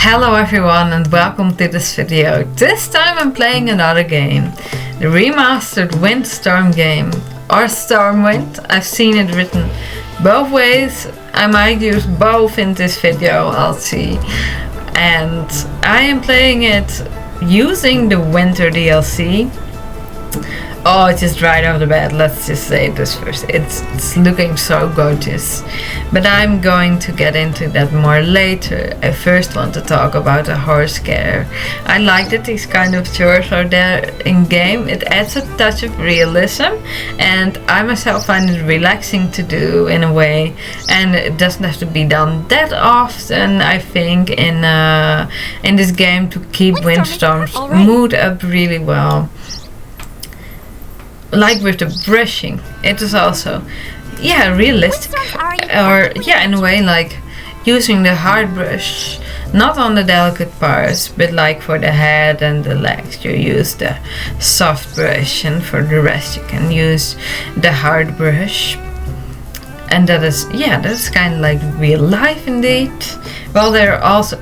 Hello everyone and welcome to this video. This time I'm playing another game. The remastered Windstorm game. Or Stormwind. I've seen it written both ways. I might use both in this video, I'll see. And I am playing it using the winter DLC. Oh, it's just right off the bat, let's just say this first. It's looking so gorgeous. But I'm going to get into that more later. I first want to talk about the horse scare. I like that these kind of chores are there in game. It adds a touch of realism and I myself find it relaxing to do in a way. And it doesn't have to be done that often, I think, in this game to keep Windstorm's mood up really well. Like with the brushing, it is also, realistic, or in a way like using the hard brush, not on the delicate parts, but like for the head and the legs you use the soft brush, and for the rest you can use the hard brush. And that's kind of like real life indeed. Well, there are also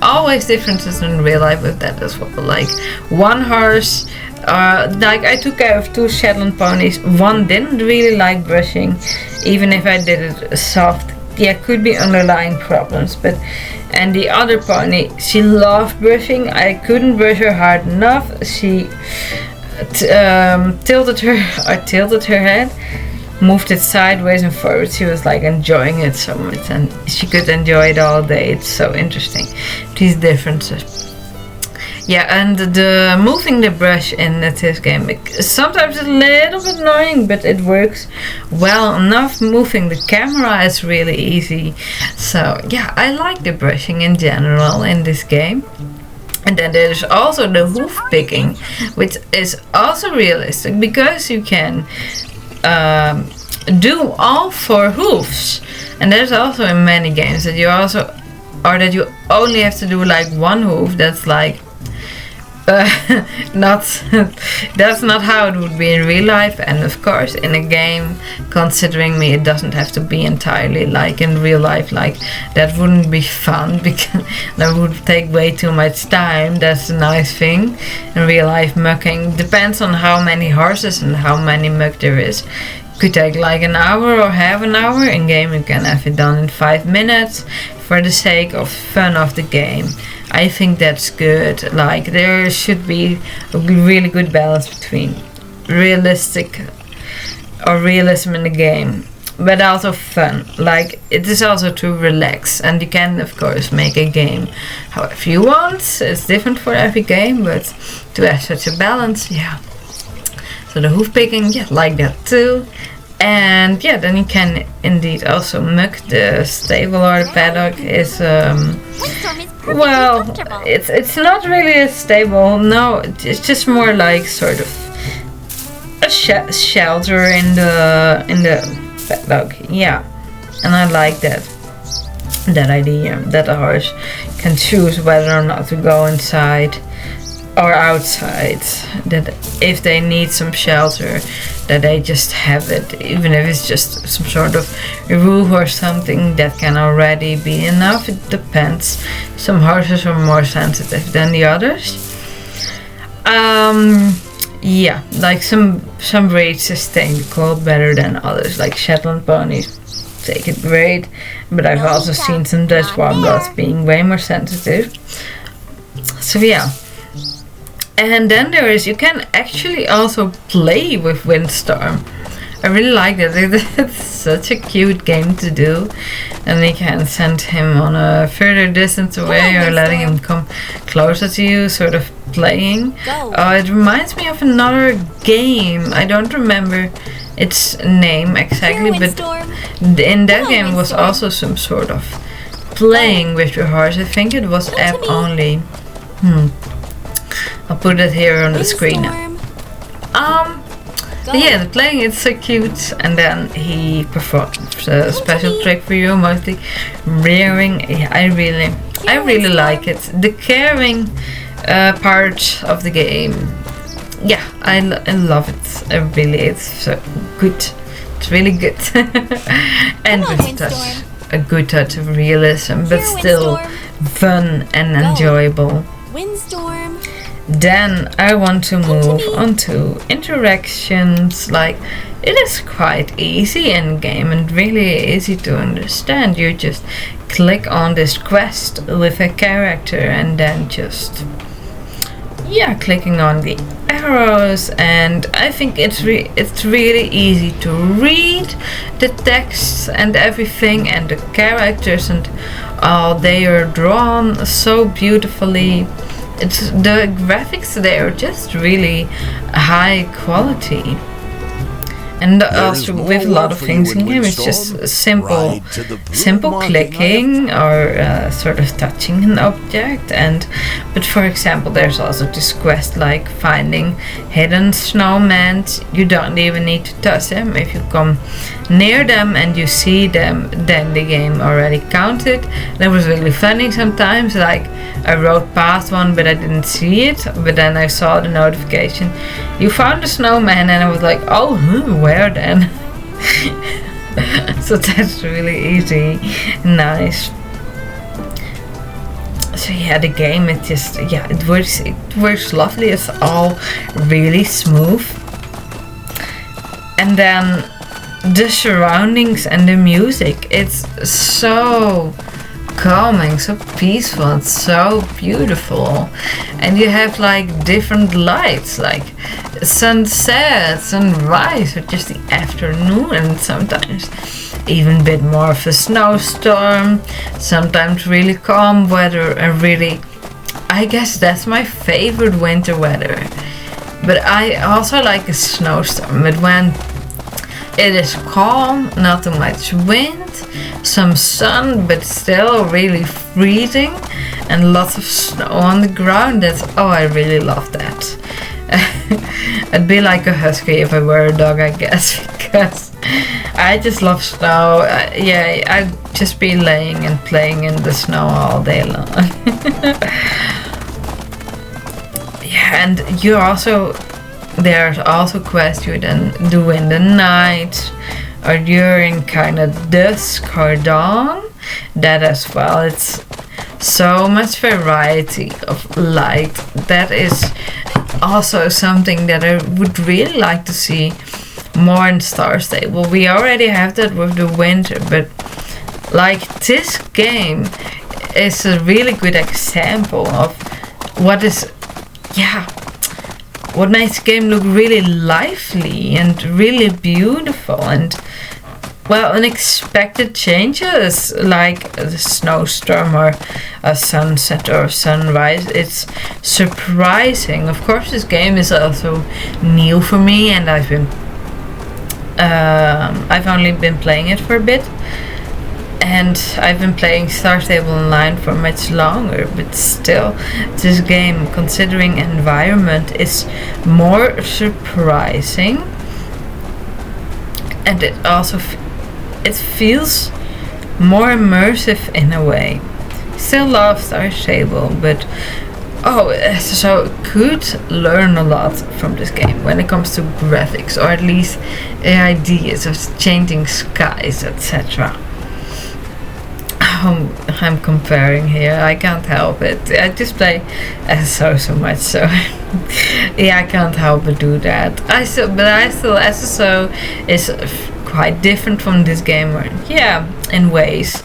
always differences in real life with that as well. Like one horse, like I took care of 2 Shetland ponies. One didn't really like brushing, even if I did it soft. Could be underlying problems, and the other pony, she loved brushing. I couldn't brush her hard enough. She tilted her head, moved it sideways and forward. She was like enjoying it so much, and she could enjoy it all day. It's so interesting, these differences. And the moving the brush in this game, sometimes it's a little bit annoying, but it works well enough. Moving the camera is really easy. So I like the brushing in general in this game. And then there's also the hoof picking, which is also realistic because you can do all 4 hoofs. And there's also in many games that you only have to do like 1 hoof. That's like that's not how it would be in real life, and of course in a game, considering me, it doesn't have to be entirely like in real life. Like that wouldn't be fun because that would take way too much time. That's a nice thing. In real life, mucking depends on how many horses and how many muck there is. Could take like an hour or half an hour. In game you can have it done in 5 minutes for the sake of fun of the game. I think that's good. Like there should be a really good balance between realism in the game, but also fun. Like it is also to relax, and you can of course make a game however you want. It's different for every game, but to have such a balance, So the hoof picking, like that too. And then you can indeed also muck. The stable or the paddock is it's not really a stable. No, it's just more like sort of a shelter in the paddock. And I like that idea that a horse can choose whether or not to go inside or outside, that if they need some shelter, that they just have it, even if it's just some sort of roof or something. That can already be enough. It depends. Some horses are more sensitive than the others. Like some breeds sustain the cold better than others, like Shetland ponies take it great, but I've also seen some Dutch Wombles being way more sensitive. So and then you can actually also play with Windstorm. I really like that. It's such a cute game to do. And you can send him on a further distance away, or letting him come closer to you, sort of playing. It reminds me of another game. I don't remember its name exactly, but in that game was also some sort of playing with your horse. I think it was app only. I'll put it here on the screen now. The playing is so cute, and then he performs a special trick for you, mostly rearing. I really like it. The caring part of the game. I love it. It's so good. It's really good. And with a good touch of realism, but still fun and enjoyable. Windstorm. Then I want to move on to interactions. Like, it is quite easy in game and really easy to understand. You just click on this quest with a character and then just clicking on the arrows, and I think it's really easy to read the text and everything, and the characters and they are drawn so beautifully. It's the graphics, they are just really high quality. And also with a lot of things in here, it's just simple clicking or sort of touching an object. But for example, there's also this quest like finding hidden snowmen. You don't even need to touch them. If you come near them and you see them, then the game already counted. That was really funny sometimes. Like, I rode past one, but I didn't see it. But then I saw the notification, you found a snowman, and I was like, oh, where then? So that's really easy, nice. So yeah, the game, it just it works lovely. It's all really smooth, and then the surroundings and the music, it's so calming, so peaceful, it's so beautiful. And you have like different lights, like sunset, sunrise, or just the afternoon, and sometimes even a bit more of a snowstorm, sometimes really calm weather, and really, I guess that's my favorite winter weather. But I also like a snowstorm, but when it is calm, not too much wind, some sun, but still really freezing, and lots of snow on the ground. I really love that. I'd be like a husky if I were a dog, I guess, because I just love snow. I'd just be laying and playing in the snow all day long. And there's also quests you then do in the night or during kind of dusk or dawn. That as well. It's so much variety of light. That is also something that I would really like to see more in Star Stable. We already have that with the winter, but like, this game is a really good example of what makes the game look really lively and really beautiful, and unexpected changes like the snowstorm or a sunset or sunrise. It's surprising. Of course, this game is also new for me, and I've only been playing it for a bit, and I've been playing Star Stable Online for much longer, but still, this game, considering environment, is more surprising, and it also it feels more immersive in a way. Still love Star Stable, but so could learn a lot from this game when it comes to graphics, or at least ideas of changing skies, etc. I'm comparing here, I can't help it. I just play SSO so much, so I can't help but do that. SSO is quite different from this game, in ways.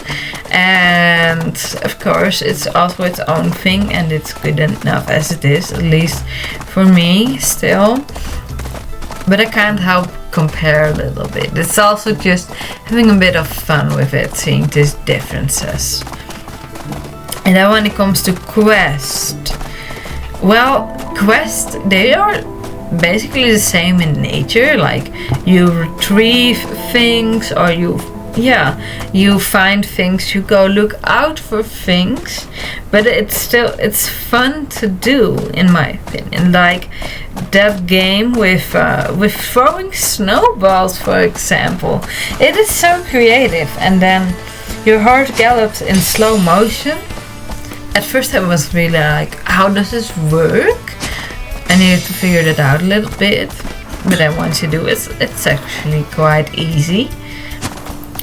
And of course, it's also its own thing, and it's good enough as it is, at least for me still. But I can't help compare a little bit. It's also just having a bit of fun with it, seeing these differences. And then when it comes to quests, they are basically the same in nature. Like, you retrieve things, or you find things, you go look out for things, but it's fun to do, in my opinion. Like that game with throwing snowballs, for example. It is so creative, and then your heart gallops in slow motion. At first I was really like, how does this work? I needed to figure that out a little bit, but then once you do it, it's actually quite easy.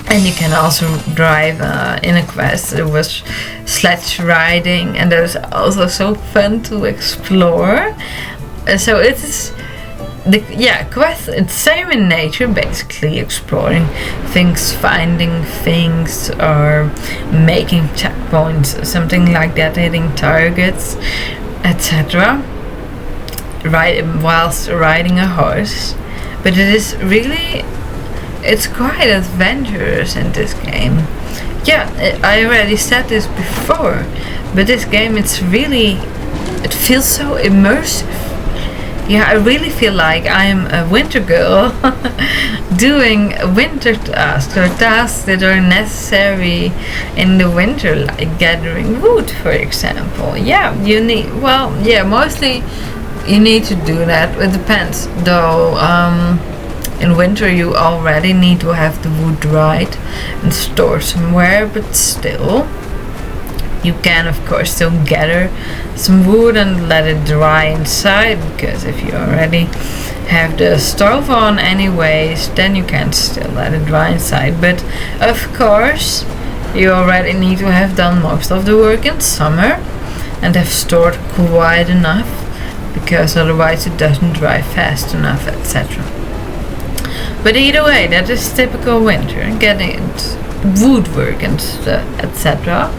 And you can also drive in a quest. It was sledge riding, and that is also so fun to explore. So it is quest. It's same in nature, basically exploring things, finding things, or making checkpoints, something like that, hitting targets, etc. Whilst riding a horse, but it is really, it's quite adventurous in this game. Yeah, I already said this before, but this game, it feels so immersive. Yeah, I really feel like I'm a winter girl doing winter tasks, or tasks that are necessary in the winter, like gathering wood, for example. Yeah, mostly you need to do that. It depends, though. In winter you already need to have the wood dried and stored somewhere, but still you can of course still gather some wood and let it dry inside, because if you already have the stove on anyways, then you can still let it dry inside. But of course you already need to have done most of the work in summer and have stored quite enough, because otherwise it doesn't dry fast enough, etc. But either way, that is typical winter, getting it, woodwork and etc.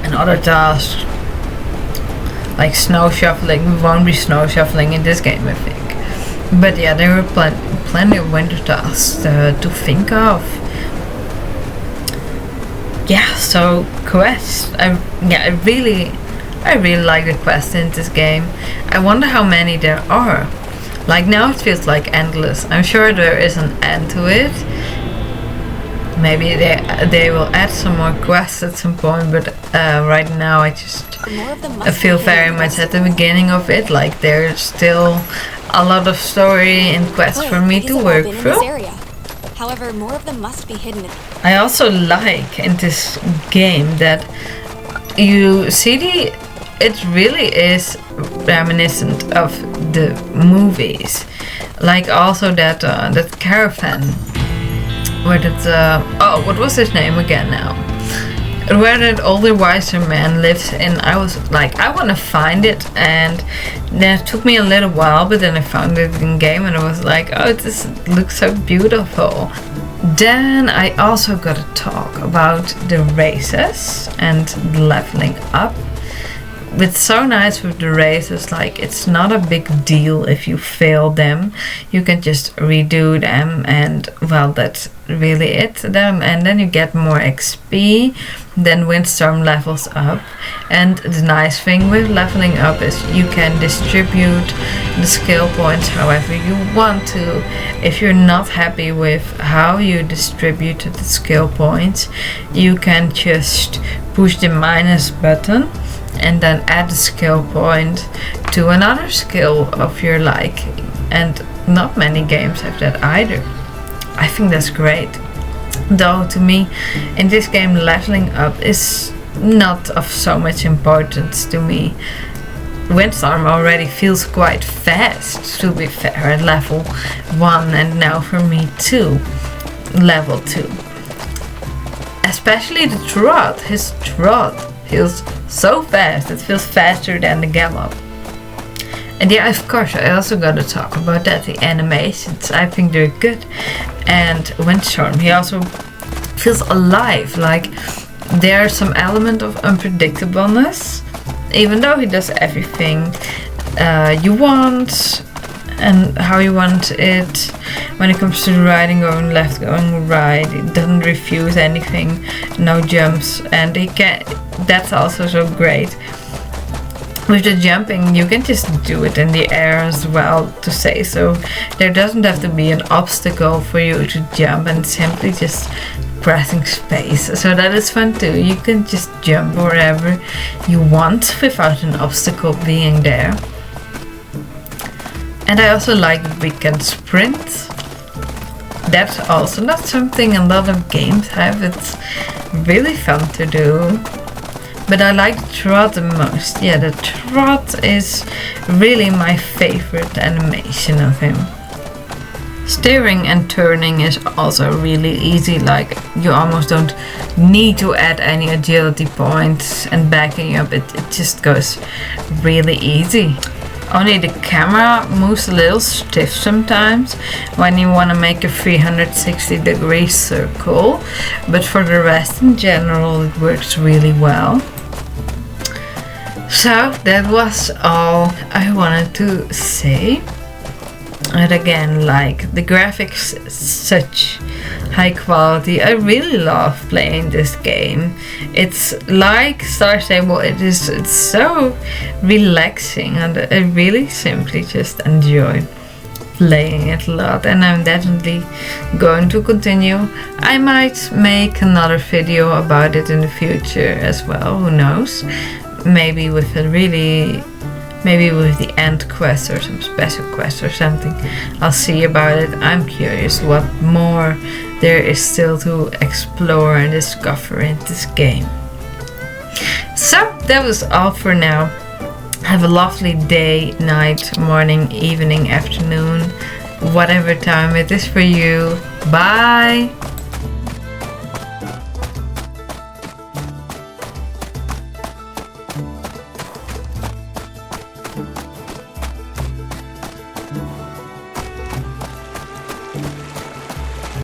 And other tasks like snow shoveling. We won't be snow shoveling in this game, I think. But yeah, there were plenty of winter tasks to think of. Yeah, so quests. I really like the quests in this game. I wonder how many there are. Like now it feels like endless. I'm sure there is an end to it. Maybe they will add some more quests at some point, but right now I feel very much at the beginning of it. Like there's still a lot of story and quests for me to work through. However, more of them must be hidden. I also like in this game that you see it really is reminiscent of the movies. Like also that caravan where what was his name again now? Where that older wiser man lives in. I was like, I want to find it, and then it took me a little while, but then I found it in game and I was like, oh, this looks so beautiful. Then I also got to talk about the races and leveling up. It's so nice with the races, like it's not a big deal if you fail them. You can just redo them, and well, that's really it. And then you get more XP. Then Windstorm levels up, and the nice thing with leveling up is you can distribute the skill points however you want to. If you're not happy with how you distributed the skill points, you can just push the minus button and then add a skill point to another skill of your liking. And not many games have that either. I think that's great. Though to me, in this game, leveling up is not of so much importance to me. Windstorm already feels quite fast, to be fair, at level 1, and now for me 2, level 2. Especially the trot. His trot feels so fast. It feels faster than the gallop. And yeah, of course, I also gotta talk about that. The animations, I think they're good. And Windstorm, he also feels alive. Like there's some element of unpredictableness, even though he does everything you want and how you want it. When it comes to the riding, going left, going right, he doesn't refuse anything, no jumps, and he can. That's also so great. With the jumping, you can just do it in the air as well, to say so. There doesn't have to be an obstacle for you to jump, and simply just pressing space. So that is fun too. You can just jump wherever you want without an obstacle being there. And I also like that we can sprint. That's also not something a lot of games have. It's really fun to do. But I like the trot the most. Yeah, the trot is really my favorite animation of him. Steering and turning is also really easy, like you almost don't need to add any agility points, and backing up, it just goes really easy. Only the camera moves a little stiff sometimes when you want to make a 360-degree circle, but for the rest in general it works really well. So that was all I wanted to say. And again, like, the graphics, such high quality. I really love playing this game. It's like Star Stable. It's so relaxing, and I really simply just enjoy playing it a lot, and I'm definitely going to continue. I might make another video about it in the future as well, who knows. Maybe with the end quest or some special quest or something. I'll see about it. I'm curious what more there is still to explore and discover in this game. So that was all for now. Have a lovely day, night, morning, evening, afternoon, whatever time it is for you. Bye!